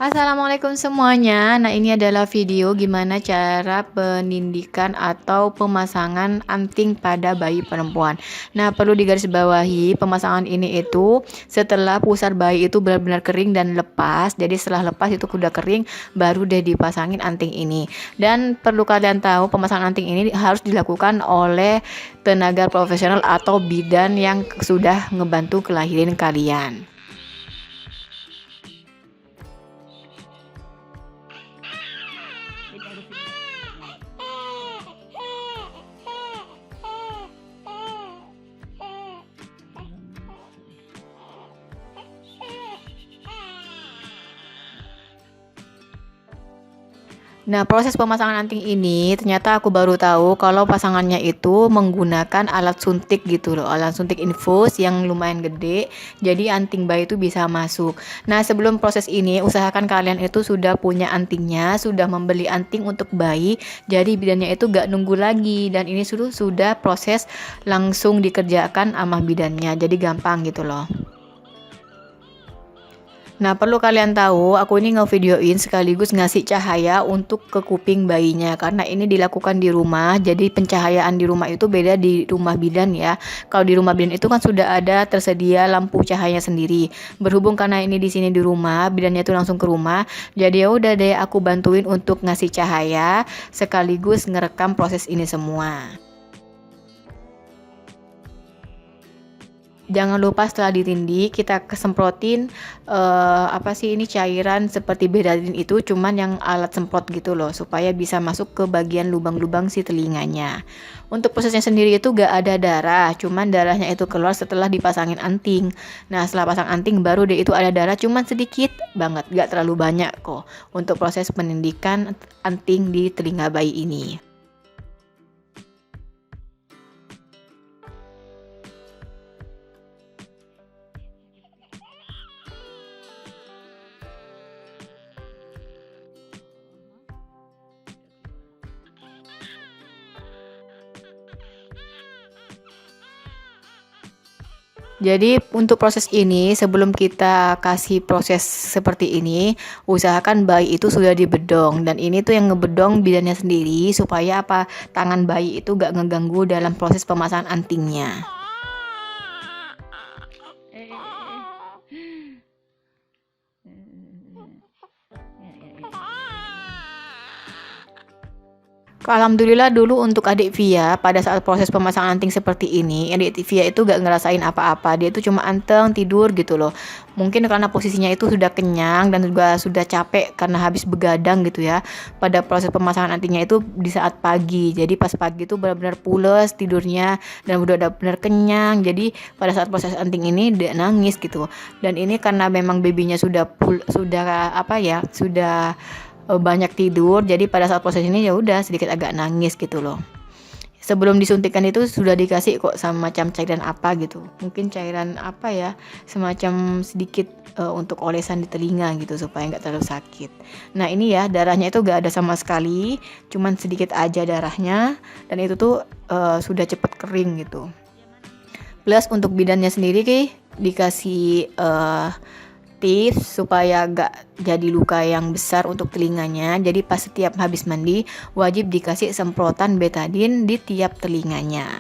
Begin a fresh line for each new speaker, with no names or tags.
Assalamualaikum semuanya. Nah, ini adalah video gimana cara penindikan atau pemasangan anting pada bayi perempuan. Nah, perlu digarisbawahi pemasangan ini itu setelah pusar bayi itu benar-benar kering dan lepas. Jadi setelah lepas itu udah kering, baru deh dipasangin anting ini. Dan perlu kalian tahu pemasangan anting ini harus dilakukan oleh tenaga profesional atau bidan yang sudah ngebantu kelahiran kalian. Nah, proses pemasangan anting ini ternyata aku baru tahu kalau pasangannya itu menggunakan alat suntik gitu loh, alat suntik infus yang lumayan gede, jadi anting bayi itu bisa masuk. Nah, sebelum proses ini usahakan kalian itu sudah punya antingnya, sudah membeli anting untuk bayi, jadi bidannya itu gak nunggu lagi, dan ini sudah proses langsung dikerjakan sama bidannya, jadi gampang gitu loh. Nah, perlu kalian tahu, aku ini ngevideoin sekaligus ngasih cahaya untuk ke kuping bayinya karena ini dilakukan di rumah. Jadi pencahayaan di rumah itu beda di rumah bidan ya. Kalau di rumah bidan itu kan sudah ada tersedia lampu cahaya sendiri. Berhubung karena ini di sini di rumah, bidannya itu langsung ke rumah. Jadi ya udah deh aku bantuin untuk ngasih cahaya sekaligus ngerekam proses ini semua. Jangan lupa setelah ditindih kita kesemprotin apa sih ini cairan seperti betadine itu, cuman yang alat semprot gitu loh supaya bisa masuk ke bagian lubang-lubang si telinganya. Untuk prosesnya sendiri itu gak ada darah, cuman darahnya itu keluar setelah dipasangin anting. Nah, setelah pasang anting baru deh itu ada darah, cuman sedikit banget, gak terlalu banyak kok untuk proses penindikan anting di telinga bayi ini. Jadi untuk proses ini sebelum kita kasih proses seperti ini, usahakan bayi itu sudah dibedong, dan ini tuh yang ngebedong bidannya sendiri supaya apa, tangan bayi itu gak ngeganggu dalam proses pemasangan antingnya. Alhamdulillah dulu untuk adik Via pada saat proses pemasangan anting seperti ini, adik Via itu gak ngerasain apa-apa, dia itu cuma anteng tidur gitu loh. Mungkin karena posisinya itu sudah kenyang dan juga sudah capek karena habis begadang gitu ya. Pada proses pemasangan antingnya itu di saat pagi, jadi pas pagi itu benar-benar pules tidurnya dan udah benar kenyang. Jadi pada saat proses anting ini dia nangis gitu. Dan ini karena memang babynya sudah apa ya, sudah banyak tidur, jadi pada saat proses ini ya udah sedikit agak nangis gitu loh. Sebelum disuntikan itu sudah dikasih kok semacam cairan apa gitu, mungkin cairan apa ya, semacam sedikit untuk olesan di telinga gitu supaya nggak terlalu sakit. Nah ini ya darahnya itu gak ada sama sekali, cuman sedikit aja darahnya, dan itu tuh sudah cepet kering gitu. Plus untuk bidannya sendiri dikasih tips supaya gak jadi luka yang besar untuk telinganya. Jadi pas setiap habis mandi wajib dikasih semprotan betadine di tiap telinganya.